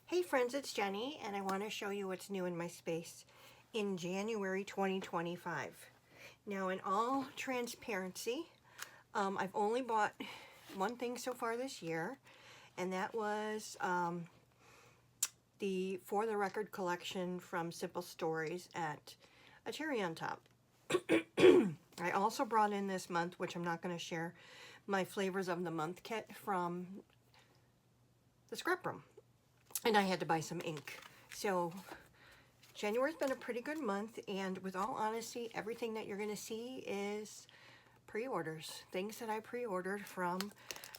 Hey friends, it's Jenny, and I want to show you what's new in my space in January 2025. Now, in all transparency, I've only bought one thing so far this year, and that was the For the Record collection from Simple Stories at A Cherry on Top. I also brought in this month, which I'm not going to share, my Flavors of the Month kit from the Scrap Room. And I had to buy some ink. So January's been a pretty good month, and with all honesty, everything that you're going to see is pre-orders. Things that I pre-ordered from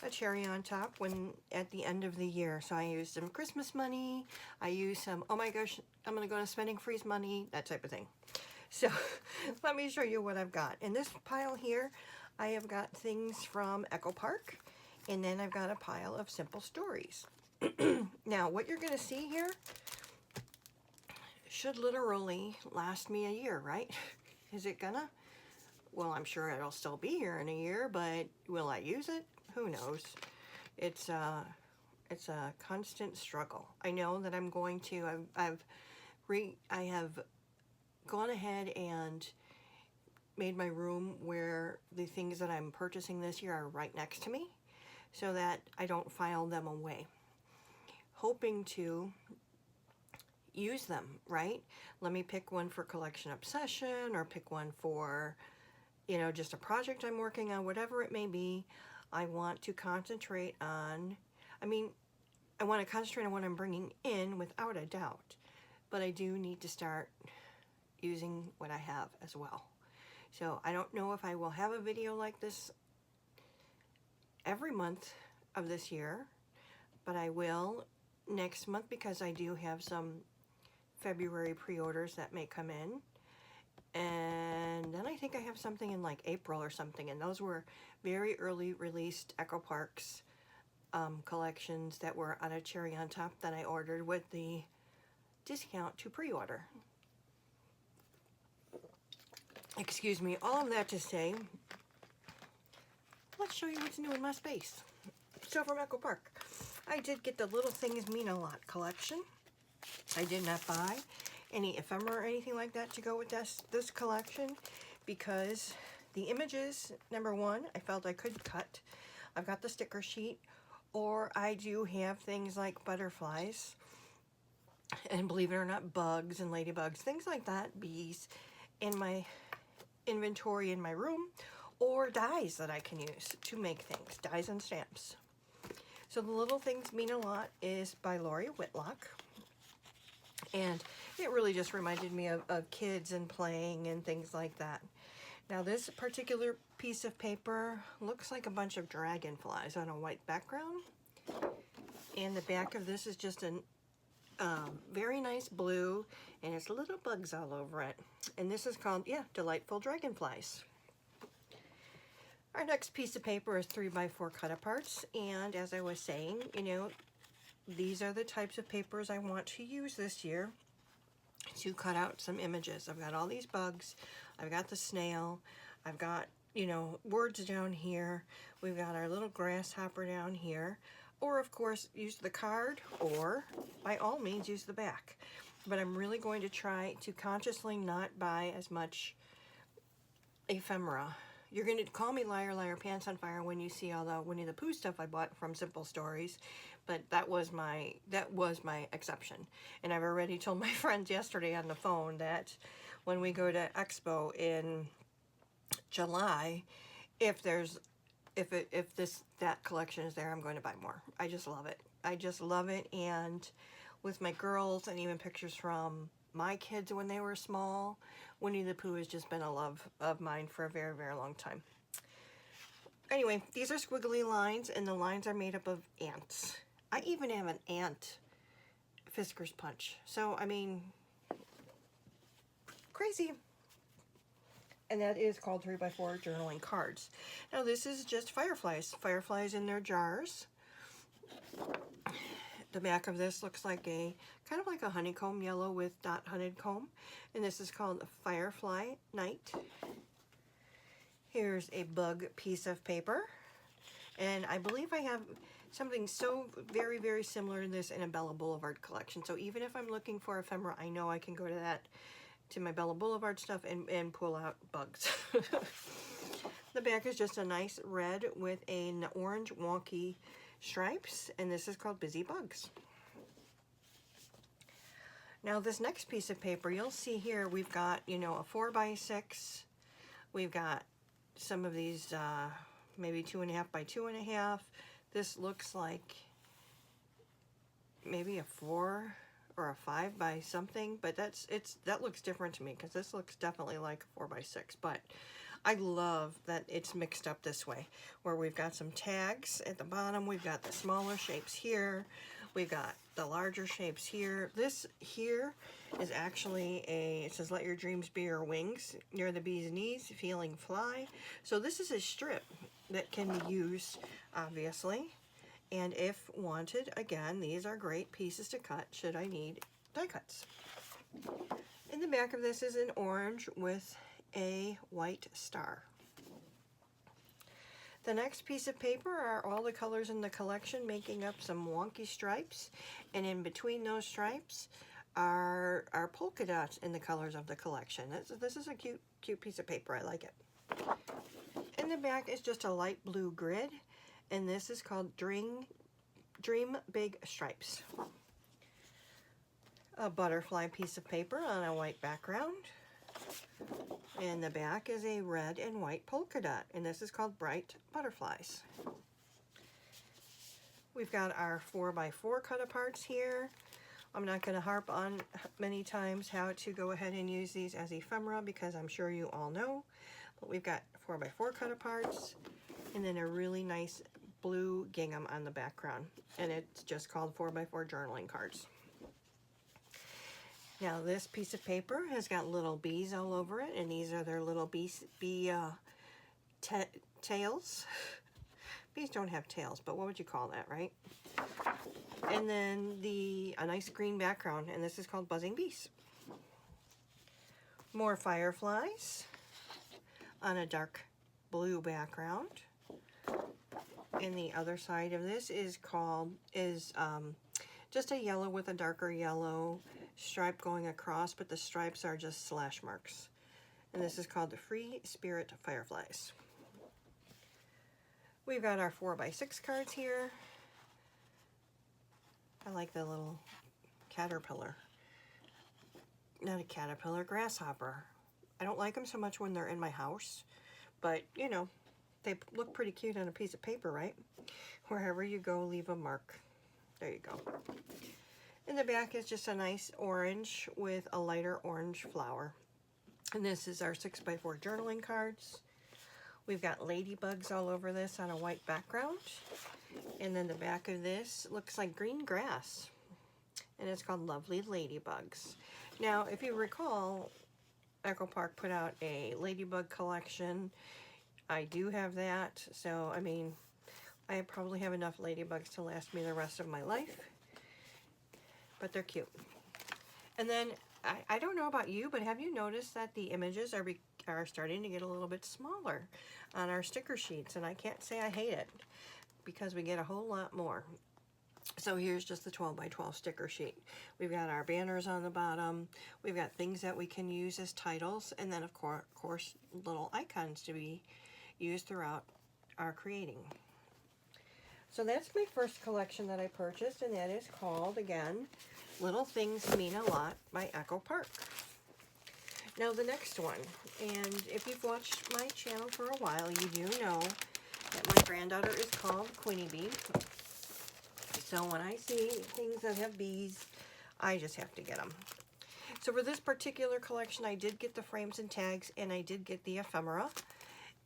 A Cherry on Top when at the end of the year. So I used some Christmas money, I used some, oh my gosh, I'm going to go to spending freeze money, that type of thing. So let me show you what I've got. In this pile here, I have got things from Echo Park, and then I've got a pile of Simple Stories. Now, what you're going to see here should literally last me a year, right? Is it gonna? Well, I'm sure it'll still be here in a year, but will I use it? Who knows? It's a constant struggle. I know that I'm going to. I have gone ahead and made my room where the things that I'm purchasing this year are right next to me, so that I don't file them away, hoping to use them, right? Let me pick one for Collection Obsession, or pick one for, just a project I'm working on, whatever it may be. I want to concentrate on, I want to concentrate on what I'm bringing in without a doubt, but I do need to start using what I have as well. So I don't know if I will have a video like this every month of this year, but I will next month, because I do have some February pre-orders that may come in, and then I think I have something in like April or something, and those were very early released Echo Parks collections that were on A Cherry on Top that I ordered with the discount to pre-order. Excuse me. All of that to say, let's show you what's new in my space. So from Echo Park, I did get the Little Things Mean a Lot collection. I did not buy any ephemera or anything like that to go with this collection, because the images, number one, I felt I could cut. I've got the sticker sheet, or I do have things like butterflies, and believe it or not, bugs and ladybugs, things like that, bees, in my inventory in my room, or dies that I can use to make things, dies and stamps. So the Little Things Mean a Lot is by Lori Whitlock. And it really just reminded me of kids and playing and things like that. Now this particular piece of paper looks like a bunch of dragonflies on a white background. And the back of this is just a very nice blue, and it's little bugs all over it. And this is called, Delightful Dragonflies. Our next piece of paper is 3x4 cut-aparts, and as I was saying, these are the types of papers I want to use this year to cut out some images. I've got all these bugs, I've got the snail, I've got, words down here, we've got our little grasshopper down here, or of course use the card, or by all means use the back. But I'm really going to try to consciously not buy as much ephemera. You're going to call me liar, liar, pants on fire when you see all the Winnie the Pooh stuff I bought from Simple Stories, but that was my exception. And I've already told my friends yesterday on the phone that when we go to Expo in July, if that collection is there, I'm going to buy more. I just love it. I just love it. And with my girls, and even pictures from my kids when they were small, Winnie the Pooh has just been a love of mine for a very, very long time. Anyway, these are squiggly lines, and the lines are made up of ants. I even have an ant Fisker's Punch. So, crazy. And that is called 3x4 journaling cards. Now, this is just fireflies. Fireflies in their jars. The back of this looks like kind of like a honeycomb yellow with dot honeycomb, and this is called Firefly Night. Here's a bug piece of paper, and I believe I have something so very, very similar to this in a Bella Boulevard collection. So even if I'm looking for ephemera, I know I can go to that, to my Bella Boulevard stuff, and pull out bugs. The back is just a nice red with an orange wonky stripes, and this is called Busy Bugs. Now this next piece of paper, you'll see here we've got, you know, a 4x6. We've got some of these maybe 2.5 by 2.5. This looks like maybe a 4 or a 5 by something, but that looks different to me because this looks definitely like a 4x6. But I love that it's mixed up this way, where we've got some tags at the bottom, we've got the smaller shapes here, we've got the larger shapes here. This here is actually it says, let your dreams be your wings, near the bee's knees, feeling fly. So this is a strip that can be used, obviously. And if wanted, again, these are great pieces to cut should I need die cuts. In the back of this is an orange with a white star. The next piece of paper are all the colors in the collection making up some wonky stripes, and in between those stripes are polka dots in the colors of the collection. This is a cute piece of paper. I like it. In the back is just a light blue grid, and this is called Dream Big Stripes. A butterfly piece of paper on a white background. And the back is a red and white polka dot, and this is called Bright Butterflies. We've got our 4x4 cut aparts here. I'm not going to harp on many times how to go ahead and use these as ephemera because I'm sure you all know. But we've got 4x4 cut aparts, and then a really nice blue gingham on the background, and it's just called 4x4 journaling cards. Now this piece of paper has got little bees all over it, and these are their little bee tails. Bees don't have tails, but what would you call that, right? And then a nice green background, and this is called Buzzing Bees. More fireflies on a dark blue background. And the other side of this is just a yellow with a darker yellow stripe going across, but the stripes are just slash marks. And this is called the Free Spirit Fireflies. We've got our 4x6 cards here. I like the little caterpillar. Not a caterpillar, grasshopper. I don't like them so much when they're in my house, but you know, they look pretty cute on a piece of paper, right? Wherever you go, leave a mark. There you go. In the back is just a nice orange with a lighter orange flower. And this is our 6x4 journaling cards. We've got ladybugs all over this on a white background. And then the back of this looks like green grass. And it's called Lovely Ladybugs. Now, if you recall, Echo Park put out a ladybug collection. I do have that. So, I mean, I probably have enough ladybugs to last me the rest of my life. But they're cute. And then, I don't know about you, but have you noticed that the images are starting to get a little bit smaller on our sticker sheets? And I can't say I hate it, because we get a whole lot more. So here's just the 12x12 sticker sheet. We've got our banners on the bottom. We've got things that we can use as titles. And then, of course, little icons to be used throughout our creating. So that's my first collection that I purchased, and that is called, again, Little Things Mean a Lot by Echo Park. Now the next one, and if you've watched my channel for a while, you do know that my granddaughter is called Queenie Bee. So when I see things that have bees, I just have to get them. So for this particular collection, I did get the frames and tags, and I did get the ephemera.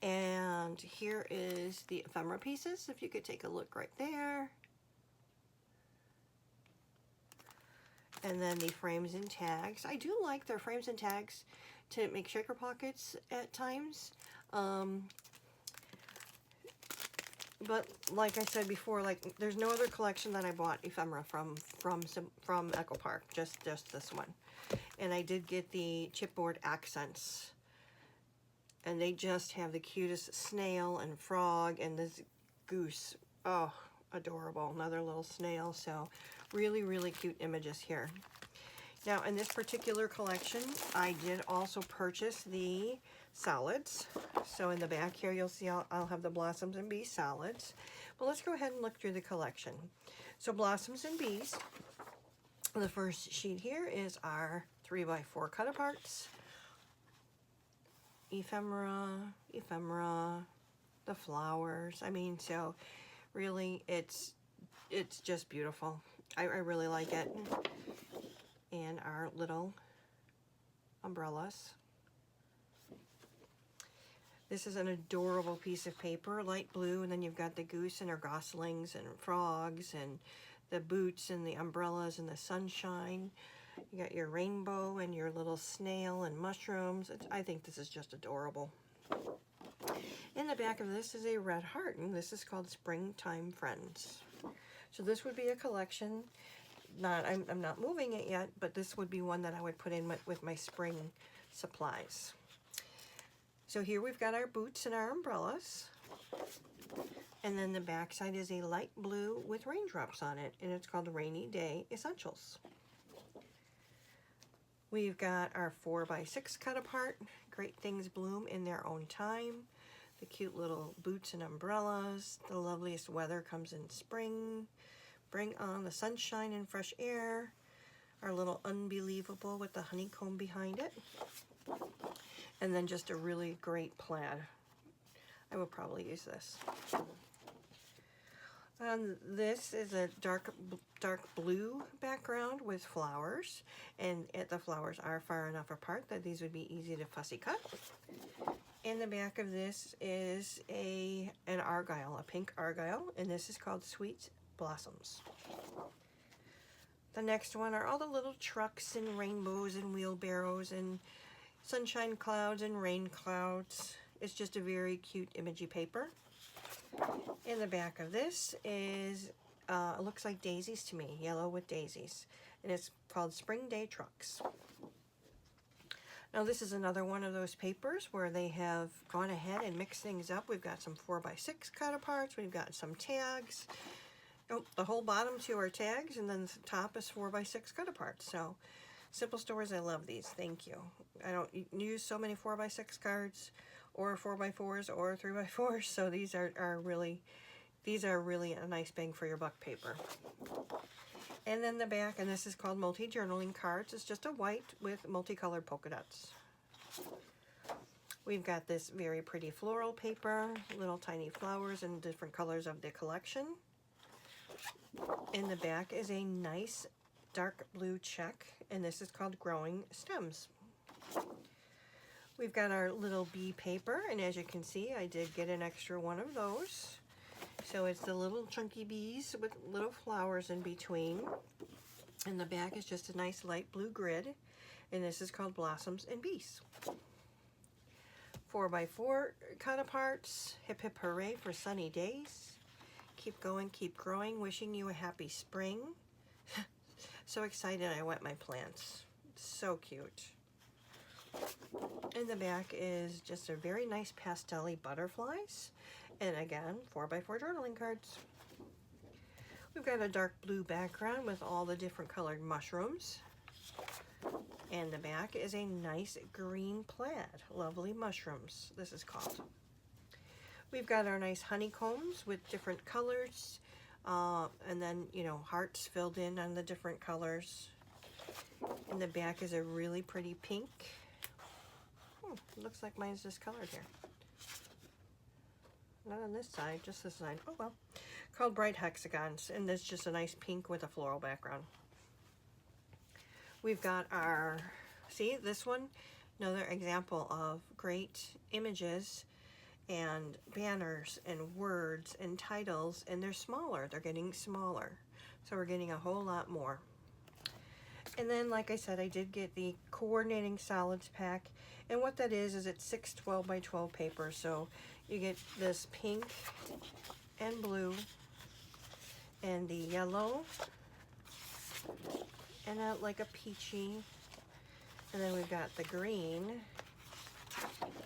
And here is the ephemera pieces, if you could take a look right there. And then the frames and tags. I do like their frames and tags to make shaker pockets at times. But like I said before, like there's no other collection that I bought ephemera from Echo Park, just this one. And I did get the chipboard accents. And they just have the cutest snail and frog and this goose. Oh, adorable. Another little snail. So really, really cute images here. Now, in this particular collection, I did also purchase the solids. So in the back here, you'll see I'll have the Blossoms and Bees solids. But let's go ahead and look through the collection. So Blossoms and Bees, the first sheet here is our 3x4 cut-aparts. Ephemera, the flowers. I mean, so really, it's just beautiful. I really like it. And our little umbrellas. This is an adorable piece of paper, light blue, and then you've got the goose and her goslings and frogs and the boots and the umbrellas and the sunshine. You got your rainbow and your little snail and mushrooms. I think this is just adorable. In the back of this is a red heart, and this is called Springtime Friends. So this would be a collection. I'm not moving it yet, but this would be one that I would put in with my spring supplies. So here we've got our boots and our umbrellas. And then the back side is a light blue with raindrops on it, and it's called Rainy Day Essentials. We've got our 4x6 cut apart. Great things bloom in their own time. The cute little boots and umbrellas. The loveliest weather comes in spring. Bring on the sunshine and fresh air. Our little unbelievable with the honeycomb behind it. And then just a really great plaid. I will probably use this. This is a dark blue background with flowers, and the flowers are far enough apart that these would be easy to fussy cut. In the back of this is an argyle, a pink argyle, and this is called Sweet Blossoms. The next one are all the little trucks and rainbows and wheelbarrows and sunshine clouds and rain clouds. It's just a very cute imagey paper. In the back of this is, it looks like daisies to me, yellow with daisies. And it's called Spring Day Trucks. Now this is another one of those papers where they have gone ahead and mixed things up. We've got some 4x6 cut aparts, we've got some tags. Oh, the whole bottom two are tags, and then the top is 4x6 cut aparts. So Simple Stores, I love these, thank you. I don't use so many 4x6 cards, or 4x4s, or 3x4s, so these are really a nice bang for your buck paper. And then the back, and this is called multi-journaling cards. It's just a white with multicolored polka dots. We've got this very pretty floral paper, little tiny flowers in different colors of the collection. In the back is a nice dark blue check, and this is called Growing Stems. We've got our little bee paper, and as you can see, I did get an extra one of those. So it's the little chunky bees with little flowers in between. And the back is just a nice light blue grid, and this is called Blossoms and Bees. 4x4 cut aparts. Hip hip hooray for sunny days. Keep going, keep growing. Wishing you a happy spring. So excited I wet my plants. So cute. In the back is just a very nice pastel-y butterflies. And again, 4x4 journaling cards. We've got a dark blue background with all the different colored mushrooms. And the back is a nice green plaid. Lovely mushrooms, this is called. We've got our nice honeycombs with different colors. And then, you know, hearts filled in on the different colors. And the back is a really pretty pink. Looks like mine's discolored here. Not on this side, just this side. Oh well. Called Bright Hexagons, and there's just a nice pink with a floral background. We've got our, see this one? Another example of great images and banners and words and titles, and they're smaller. They're getting smaller. So we're getting a whole lot more. And then, like I said, I did get the coordinating solids pack. And what that is it's 6 12x12 papers. So you get this pink and blue and the yellow and like a peachy. And then we've got the green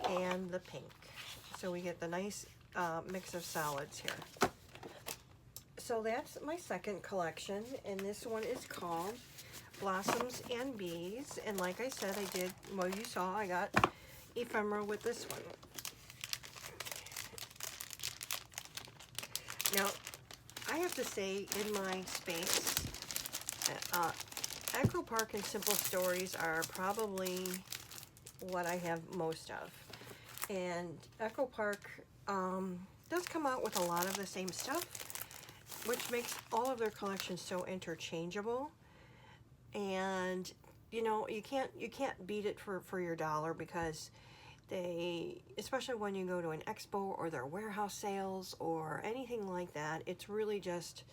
and the pink. So we get the nice mix of solids here. so that's my second collection, and this one is called Blossoms and Bees. And like I said, I did, well, you saw I got ephemera with this one. Now, I have to say, in my space, Echo Park and Simple Stories are probably what I have most of. And Echo Park does come out with a lot of the same stuff, which makes all of their collections so interchangeable. And you know, you can't beat it for your dollar, because they, especially when you go to an expo or their warehouse sales or anything like that, it's really just,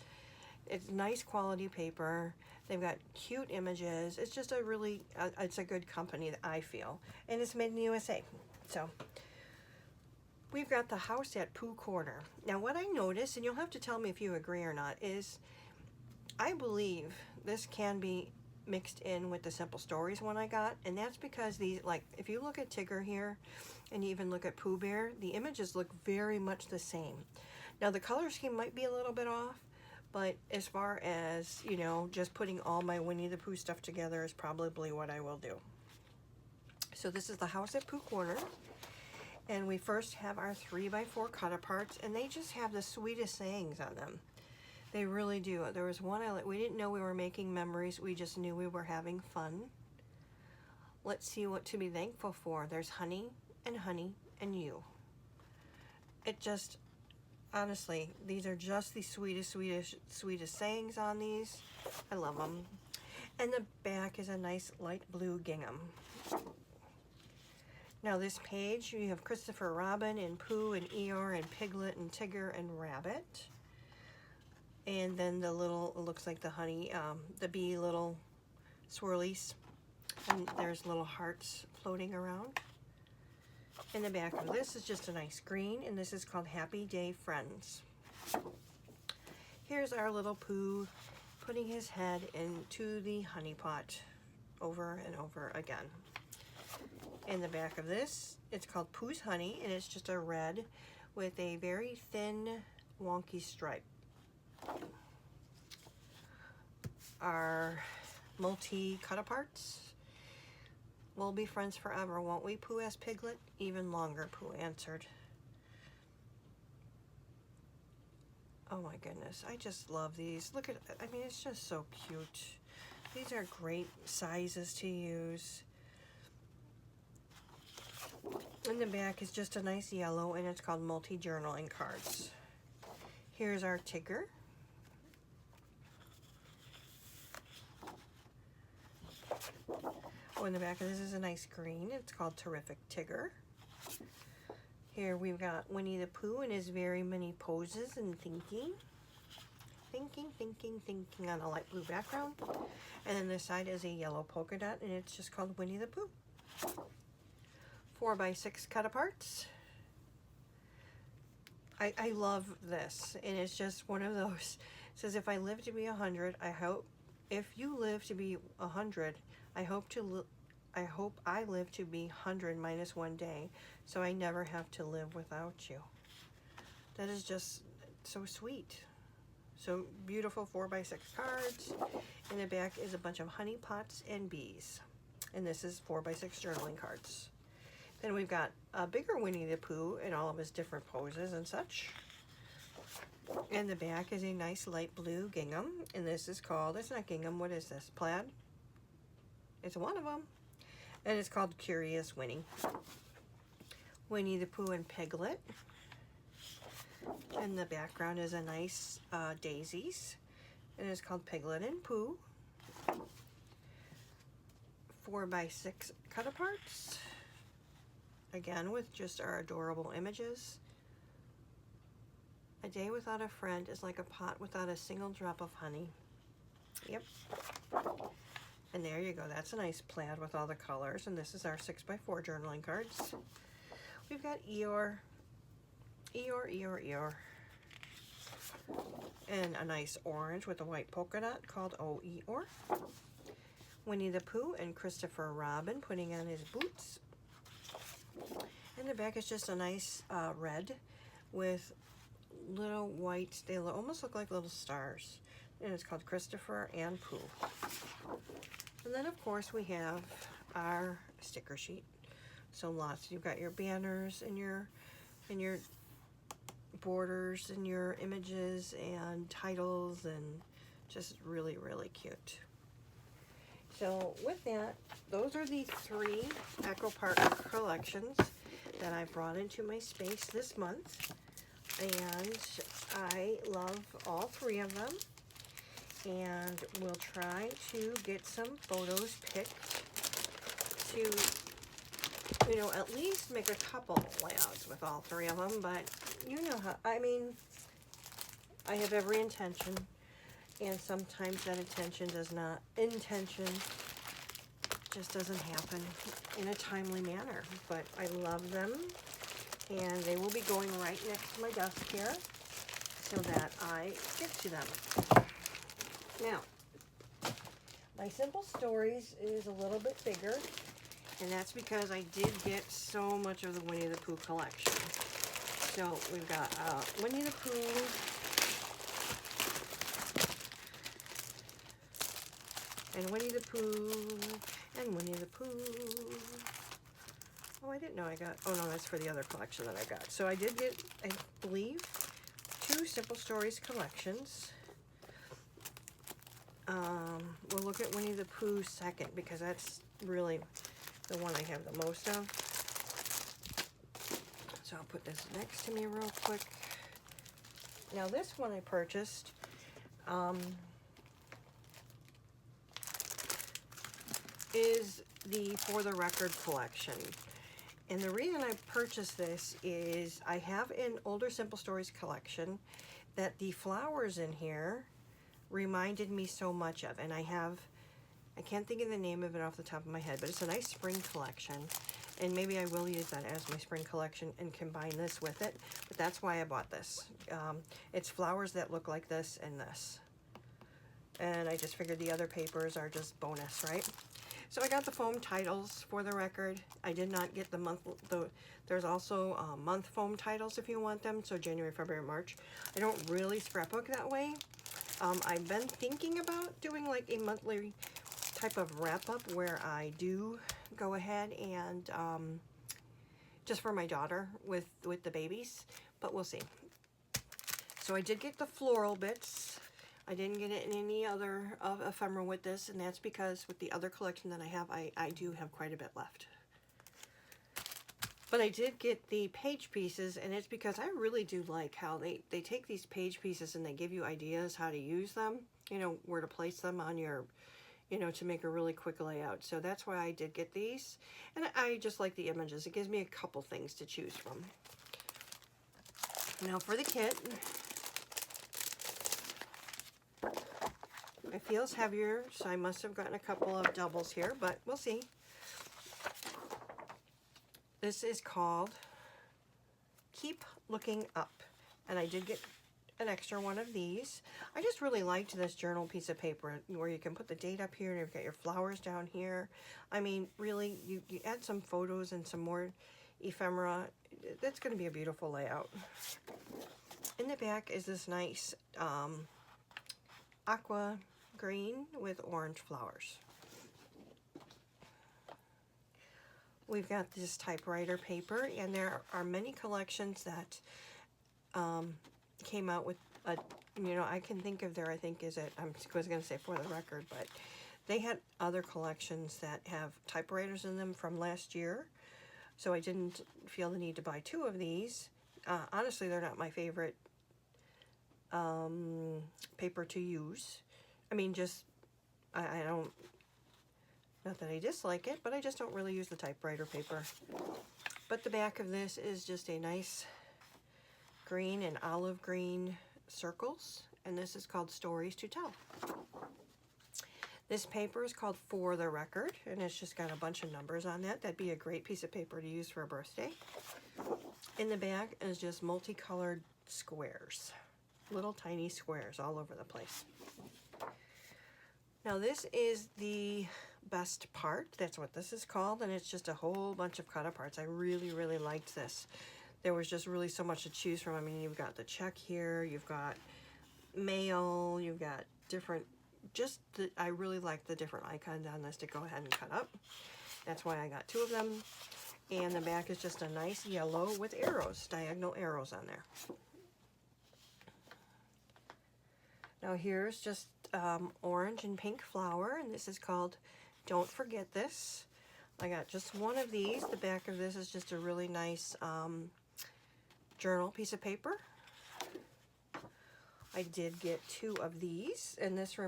it's nice quality paper. They've got cute images. It's just a really, it's a good company, that I feel. And it's made in the USA. So, we've got the house at Pooh Corner. Now, what I noticed, and you'll have to tell me if you agree or not, is I believe this can be mixed in with the Simple Stories one I got. And that's because these, like, if you look at Tigger here, and you even look at Pooh Bear, the images look very much the same. Now, the color scheme might be a little bit off, but as far as, you know, just putting all my Winnie the Pooh stuff together is probably what I will do. So this is the house at Pooh Corner. And we first have our 3x4 cut-aparts, and they just have the sweetest sayings on them. They really do. There was one we didn't know we were making memories. We just knew we were having fun. Let's see what to be thankful for. There's honey and you. It just, honestly, these are just the sweetest sayings on these. I love them. And the back is a nice light blue gingham. Now this page, you have Christopher Robin and Pooh and Eeyore and Piglet and Tigger and Rabbit. And then the little, it looks like the honey, the bee little swirlies. And there's little hearts floating around. And the back of this is just a nice green, and this is called Happy Day Friends. Here's our little Pooh putting his head into the honey pot over and over again. In the back of this, it's called Pooh's Honey, and it's just a red with a very thin, wonky stripe. Our multi cut-aparts. We'll be friends forever, won't we? Pooh asked Piglet. Even longer, Pooh answered. Oh my goodness, I just love these. Look at, I mean, it's just so cute. These are great sizes to use. In the back is just a nice yellow, and it's called Multi-Journaling Cards. Here's our Tigger. Oh, in the back of this is a nice green. It's called Terrific Tigger. Here we've got Winnie the Pooh in his very many poses and thinking. Thinking on a light blue background. And then this side is a yellow polka dot, and it's just called Winnie the Pooh. 4x6 cut-aparts. I love this, and it's just one of those. It says, if I live to be 100, I hope, if you live to be 100, I hope I live to be 100 minus 1 day, so I never have to live without you. That is just so sweet. So beautiful 4x6 cards. In the back is a bunch of honey pots and bees. And this is 4x6 journaling cards. Then we've got a bigger Winnie the Pooh in all of his different poses and such. And the back is a nice light blue gingham. And this is called, it's not gingham, what is this? Plaid? It's one of them. And it's called Curious Winnie. Winnie the Pooh and Piglet. And the background is a nice daisies. And it's called Piglet and Pooh. 4x6 cut-aparts. Again, with just our adorable images. A day without a friend is like a pot without a single drop of honey. Yep. And there you go. That's a nice plaid with all the colors. And this is our 6x4 journaling cards. We've got Eeyore. Eeyore. And a nice orange with a white polka dot called Oh Eeyore. Winnie the Pooh and Christopher Robin putting on his boots. And the back is just a nice red with little white, they almost look like little stars. And it's called Christopher and Pooh. And then of course we have our sticker sheet. So lots, you've got your banners and your borders and your images and titles, and just really, really cute. So with that, those are the 3 Echo Park collections that I brought into my space this month. And I love all 3 of them. And we'll try to get some photos picked to, you know, at least make a couple layouts with all 3 of them. But you know how, I mean, I have every intention. And sometimes that intention just doesn't happen in a timely manner. But I love them, and they will be going right next to my desk here so that I get to them. Now, my Simple Stories is a little bit bigger, and that's because I did get so much of the Winnie the Pooh collection. So we've got Winnie the Pooh, and Winnie the Pooh, and Winnie the Pooh. Oh, I didn't know I got, oh no, that's for the other collection that I got. So I did get, I believe, 2 Simple Stories collections. We'll look at Winnie the Pooh second, because that's really the one I have the most of. So I'll put this next to me real quick. Now this one I purchased, is the For the Record collection. And the reason I purchased this is I have an older Simple Stories collection that the flowers in here reminded me so much of. And I can't think of the name of it off the top of my head, but it's a nice spring collection. And maybe I will use that as my spring collection and combine this with it. But that's why I bought this. It's flowers that look like this and this. And I just figured the other papers are just bonus, right? So I got the foam titles For the Record. I did not get the month, there's also month foam titles if you want them. So January, February, March. I don't really scrapbook that way. I've been thinking about doing like a monthly type of wrap up where I do go ahead and just for my daughter with the babies, but we'll see. So I did get the floral bits. I didn't get it in any other ephemera with this, and that's because with the other collection that I have, I do have quite a bit left. But I did get the page pieces, and it's because I really do like how they take these page pieces and they give you ideas how to use them, you know, where to place them on your, you know, to make a really quick layout. So that's why I did get these. And I just like the images. It gives me a couple things to choose from. Now for the kit, it feels heavier, so I must have gotten a couple of doubles here, but we'll see. This is called Keep Looking Up, and I did get an extra one of these. I just really liked this journal piece of paper where you can put the date up here and you've got your flowers down here. I mean, really, you add some photos and some more ephemera. That's going to be a beautiful layout. In the back is this nice aqua green with orange flowers. We've got this typewriter paper, and there are many collections that came out with a, you know, I can think of there, I think is it, I was going to say For the Record, but they had other collections that have typewriters in them from last year, so I didn't feel the need to buy 2 of these. Honestly, they're not my favorite paper to use. I mean, just, I don't, not that I dislike it, but I just don't really use the typewriter paper. But the back of this is just a nice green and olive green circles, and this is called Stories to Tell. This paper is called For the Record, and it's just got a bunch of numbers on that. That'd be a great piece of paper to use for a birthday. In the back is just multicolored squares, little tiny squares all over the place. Now this is the best part. That's what this is called, and it's just a whole bunch of cut-aparts. I really, really liked this. there was just really so much to choose from. I mean, you've got the check here, you've got mail, you've got different, I really like the different icons on this to go ahead and cut up. That's why I got 2 of them. And the back is just a nice yellow with arrows, diagonal arrows on there. Now here's just orange and pink flower, and this is called Don't Forget This. I got just 1 of these. The back of this is just a really nice journal piece of paper. I did get 2 of these, and this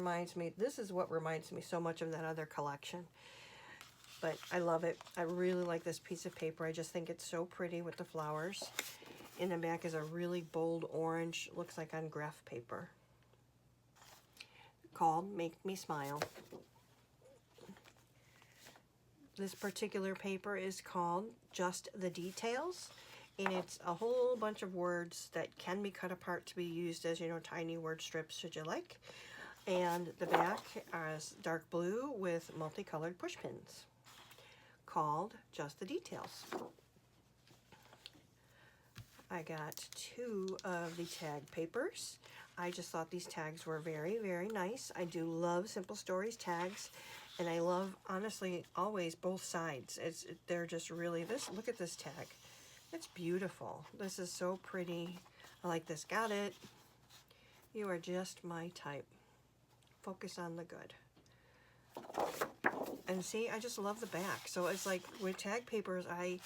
is what reminds me so much of that other collection. But I love it. I really like this piece of paper. I just think it's so pretty with the flowers. In the back is a really bold orange, looks like on graph paper, called Make Me Smile. This particular paper is called Just the Details, and it's a whole bunch of words that can be cut apart to be used as, you know, tiny word strips should you like. And the back is dark blue with multicolored push pins, called Just the Details. I got 2 of the tag papers. I just thought these tags were very, very nice. I do love Simple Stories tags, and I love, honestly, always both sides. They're just really, look at this tag. It's beautiful. This is so pretty. I like this. Got it. You are just my type. Focus on the good. And see, I just love the back. So it's like with tag papers, I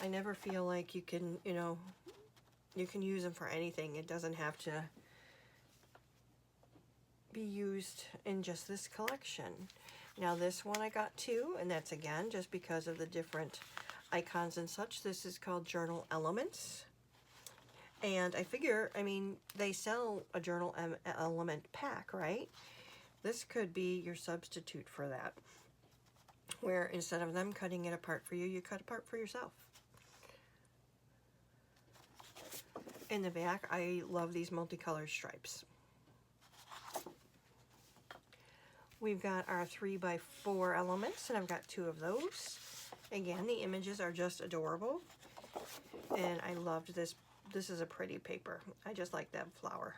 never feel like you can, you know, you can use them for anything. It doesn't have to be used in just this collection. Now this one I got 2, and that's again just because of the different icons and such. This is called Journal Elements. And I figure, I mean, they sell a journal element pack, right? This could be your substitute for that, where instead of them cutting it apart for you, you cut apart for yourself. In the back, I love these multicolored stripes. We've got our 3x4 elements, and I've got 2 of those. Again, the images are just adorable, and I loved this. This is a pretty paper. I just like that flower.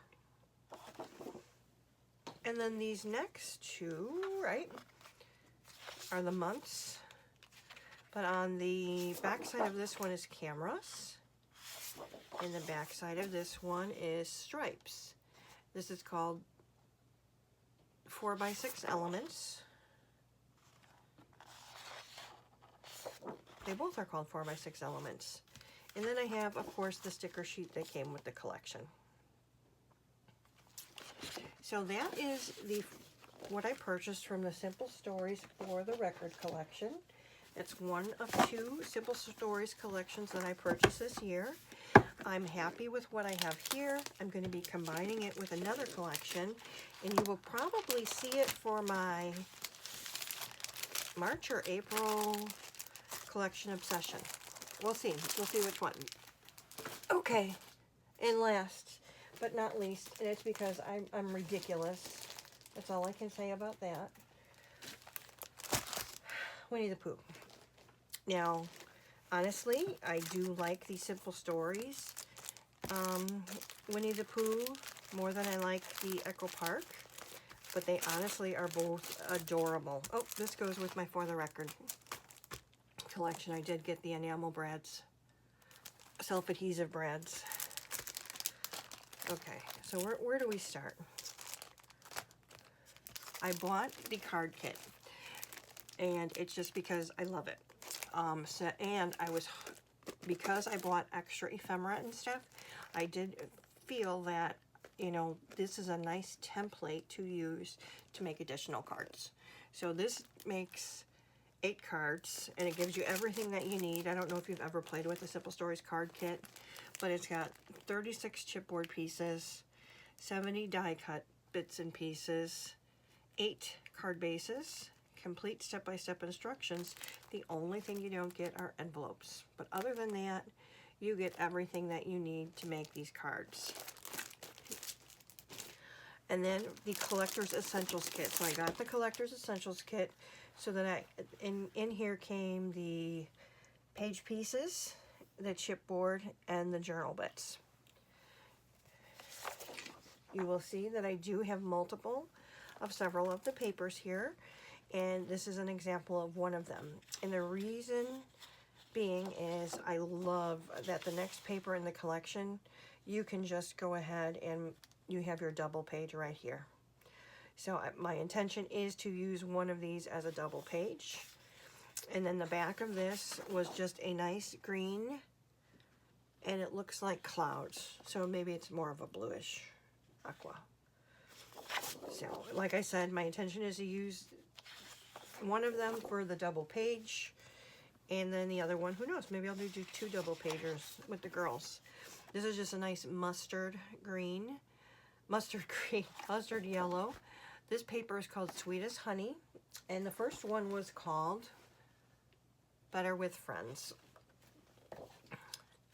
And then these next 2, right, are the months. But on the back side of this one is cameras. And the back side of this one is stripes. This is called 4x6 elements. They both are called 4x6 elements. And then I have, of course, the sticker sheet that came with the collection. So that is what I purchased from the Simple Stories for the Record collection. It's one of 2 Simple Stories collections that I purchased this year. I'm happy with what I have here. I'm going to be combining it with another collection, and you will probably see it for my March or April collection obsession. We'll see. We'll see which one. Okay, and last but not least, and it's because I'm ridiculous. That's all I can say about that. Winnie the Pooh. Now, honestly, I do like the Simple Stories Winnie the Pooh more than I like the Echo Park, but they honestly are both adorable. Oh, this goes with my For the Record collection. I did get the enamel brads, self-adhesive brads. Okay, so where do we start? I bought the card kit, and it's just because I love it. Because I bought extra ephemera and stuff, I did feel that, you know, this is a nice template to use to make additional cards. So this makes 8 cards, and it gives you everything that you need. I don't know if you've ever played with the Simple Stories card kit, but it's got 36 chipboard pieces, 70 die cut bits and pieces, 8 card bases, complete step-by-step instructions. The only thing you don't get are envelopes. But other than that, you get everything that you need to make these cards. And then the Collector's Essentials Kit. So I got the Collector's Essentials Kit so that in here came the page pieces the chipboard and the journal bits. You will see that I do have multiple of several of the papers here, and this is an example of one of them. And the reason being is I love that the next paper in the collection, you can just go ahead and you have your double page right here. So my intention is to use one of these as a double page. And then the back of this was just a nice green, and it looks like clouds. So maybe it's more of a bluish aqua. So like I said, my intention is to use one of them for the double page, and then the other one, who knows, maybe I'll do 2 double pagers with the girls. This is just a nice mustard yellow. This paper is called Sweet as Honey, and the first one was called Better with Friends.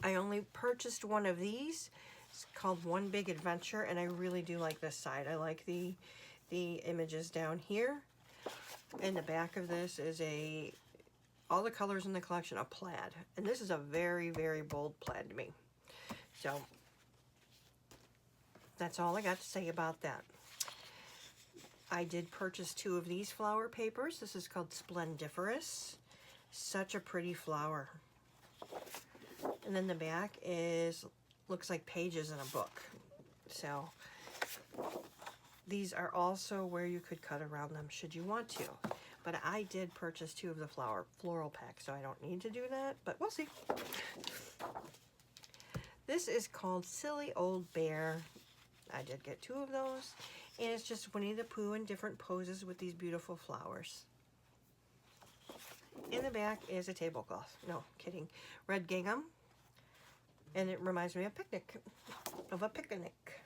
I only purchased one of these. It's called One Big Adventure, and I really do like this side. I like the images down here. In the back of this is all the colors in the collection are plaid, and this is a very, very bold plaid to me. So that's all I got to say about that. I did purchase 2 of these flower papers. This is called Splendiferous. Such a pretty flower. And then the back looks like pages in a book. So these are also where you could cut around them should you want to. But I did purchase 2 of the floral packs, so I don't need to do that, but we'll see. This is called Silly Old Bear. I did get 2 of those, and it's just Winnie the Pooh in different poses with these beautiful flowers. In the back is a tablecloth. No, kidding. Red gingham, and it reminds me of a picnic.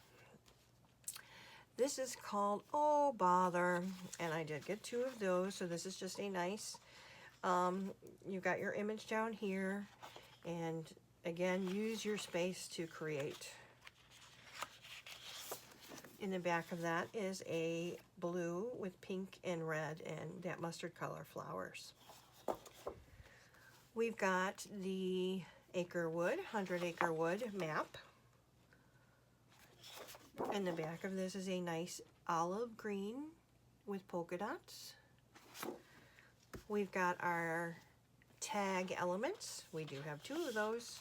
This is called Oh Bother, and I did get 2 of those, so this is just a nice, you've got your image down here, and again, use your space to create. In the back of that is a blue with pink and red and that mustard color flowers. We've got the Acrewood, 100 Acre Wood map. And the back of this is a nice olive green with polka dots. We've got our tag elements. We do have 2 of those,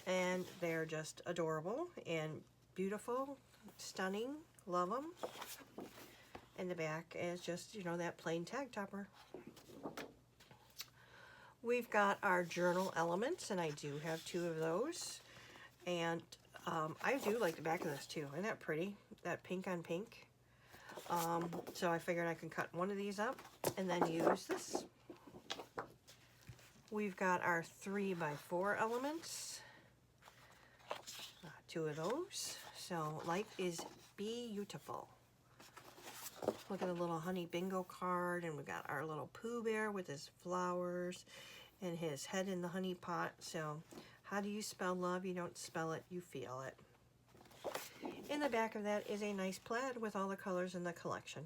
and they're just adorable and beautiful, stunning. Love them. And the back is just, you know, that plain tag topper. We've got our journal elements, and I do have 2 of those. And I do like the back of this too. Isn't that pretty? That pink on pink. So I figured I could cut one of these up and then use this. We've got our 3x4 elements. 2 of those. So life is beautiful. Look at the little honey bingo card, and we've got our little Pooh Bear with his flowers and his head in the honey pot. So how do you spell love? You don't spell it, you feel it. In the back of that is a nice plaid with all the colors in the collection.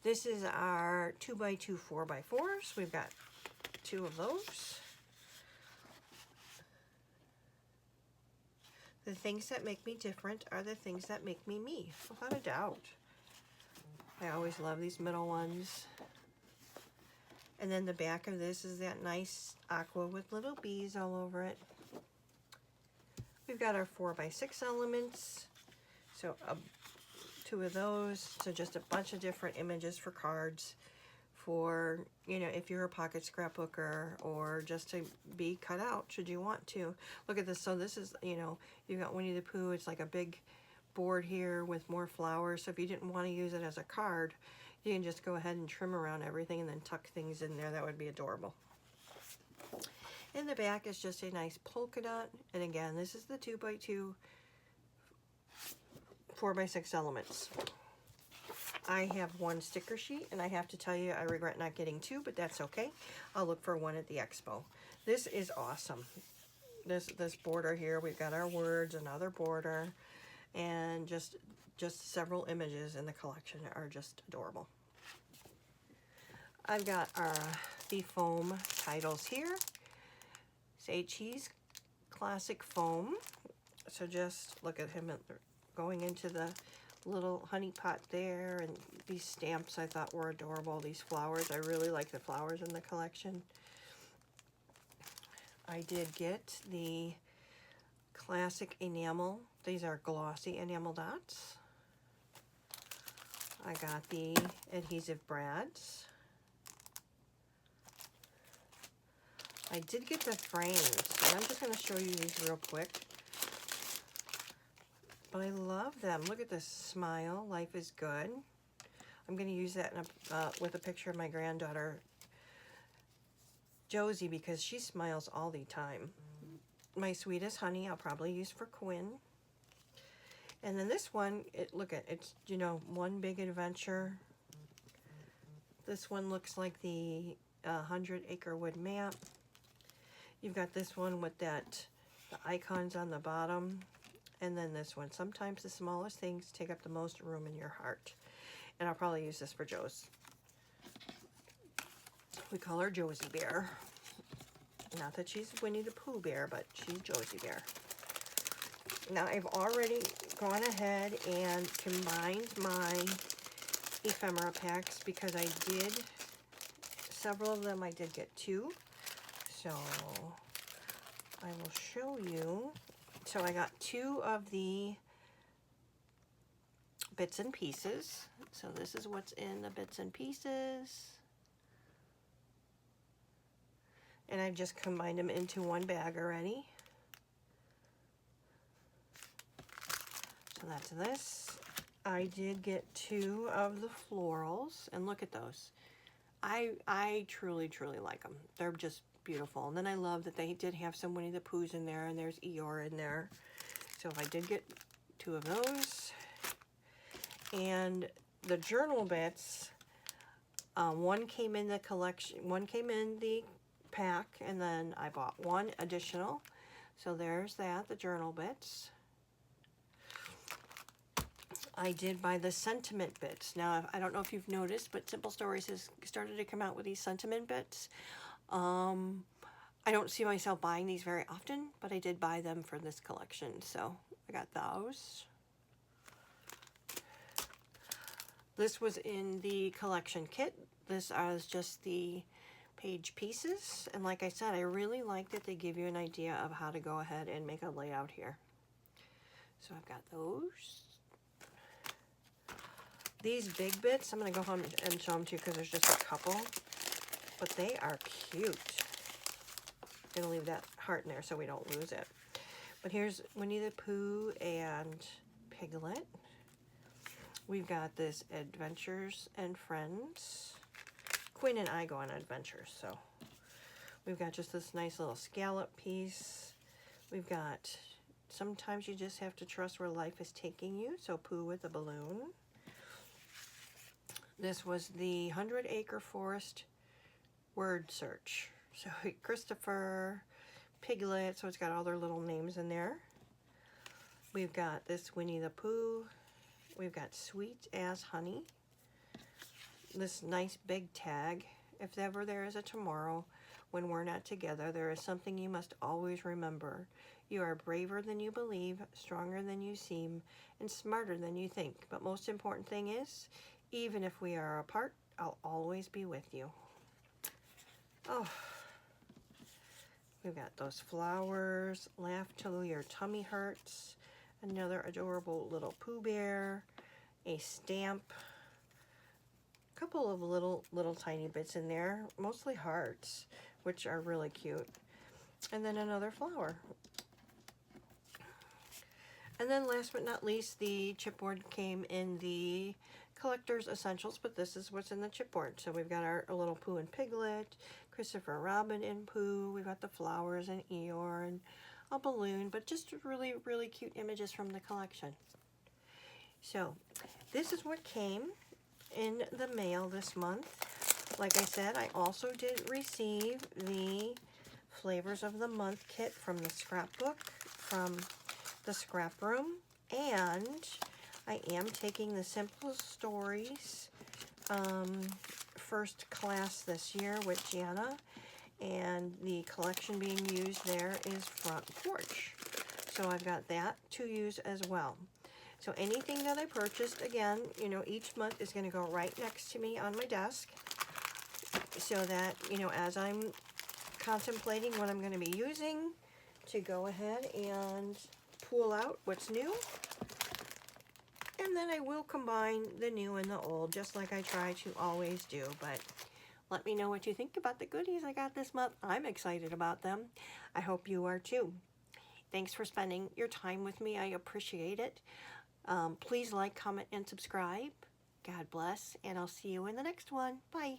This is our 2x2 4x4s. We've got 2 of those. The things that make me different are the things that make me me, without a doubt. I always love these middle ones. And then the back of this is that nice aqua with little bees all over it. We've got our 4x6 elements. So 2 of those. So just a bunch of different images for cards. For, you know, if you're a pocket scrapbooker, or just to be cut out should you want to. Look at this. So this is, you know, you've got Winnie the Pooh. It's like a big board here with more flowers. So if you didn't want to use it as a card, you can just go ahead and trim around everything and then tuck things in there. That would be adorable. In the back is just a nice polka dot. And again, this is the 2x2 4x6 elements. I have 1 sticker sheet, and I have to tell you, I regret not getting 2, but that's okay. I'll look for 1 at the expo. This is awesome. This border here, we've got our words, another border, and just several images in the collection are just adorable. I've got the foam titles here. Say Cheese Classic Foam. So just look at him going into the little honey pot there, and these stamps I thought were adorable. These flowers, I really like the flowers in the collection. I did get the classic enamel. These are glossy enamel dots. I got the adhesive brads. I did get the frames, and I'm just going to show you these real quick. But I love them. Look at this smile. Life is good. I'm going to use that in with a picture of my granddaughter, Josie, because she smiles all the time. My Sweetest Honey, I'll probably use for Quinn. And then this one, it's, you know, One Big Adventure. This one looks like the 100 Acre Wood Map. You've got this one with the icons on the bottom. And then this one. Sometimes the smallest things take up the most room in your heart. And I'll probably use this for Joe's. We call her Josie Bear. Not that she's Winnie the Pooh Bear, but she's Josie Bear. Now I've already gone ahead and combined my ephemera packs because I did, several of them I did get 2. So I will show you. So I got 2 of the bits and pieces. So this is what's in the bits and pieces. And I've just combined them into one bag already. So that's this. I did get 2 of the florals, and look at those. I truly, truly like them. They're just beautiful. And then I love that they did have some Winnie the Poohs in there, and there's Eeyore in there. So I did get 2 of those. And the journal bits, one came in the collection, one came in the pack, and then I bought 1 additional. So there's that, the journal bits. I did buy the sentiment bits. Now, I don't know if you've noticed, but Simple Stories has started to come out with these sentiment bits. I don't see myself buying these very often, but I did buy them for this collection, so I got those. This was in the collection kit. This is just the page pieces, and like I said, I really like that they give you an idea of how to go ahead and make a layout here. So I've got those. These big bits, I'm going to go home and show them to you because there's just a couple. But they are cute. I'm going to leave that heart in there so we don't lose it. But here's Winnie the Pooh and Piglet. We've got this Adventures and Friends. Quinn and I go on adventures, so we've got just this nice little scallop piece. We've got Sometimes You Just Have to Trust Where Life is Taking You, so Pooh with a balloon. This was the 100 Acre Forest word search. So Christopher, Piglet, so it's got all their little names in there. We've got this Winnie the Pooh. We've got Sweet as Honey. This nice big tag. If ever there is a tomorrow when we're not together, there is something you must always remember. You are braver than you believe, stronger than you seem, and smarter than you think. But most important thing is, even if we are apart, I'll always be with you. Oh, we've got those flowers. Laugh till your tummy hurts. Another adorable little Pooh Bear. A stamp. A couple of little tiny bits in there. Mostly hearts, which are really cute. And then another flower. And then last but not least, the chipboard came in the Collector's Essentials, but this is what's in the chipboard. So we've got our little Pooh and Piglet, Christopher Robin and Pooh. We've got the flowers and Eeyore and a balloon, but just really, really cute images from the collection. So this is what came in the mail this month. Like I said, I also did receive the Flavors of the Month kit from the scrapbook from the scrap room, and I am taking the Simple Stories first class this year with Jana, and the collection being used there is Front Porch. So I've got that to use as well. So anything that I purchased, again, you know, each month is going to go right next to me on my desk, so that, you know, as I'm contemplating what I'm going to be using, to go ahead and pull out what's new. And then I will combine the new and the old, just like I try to always do. But let me know what you think about the goodies I got this month. I'm excited about them. I hope you are too. Thanks for spending your time with me. I appreciate it. Please like, comment, and subscribe. God bless, and I'll see you in the next one. Bye.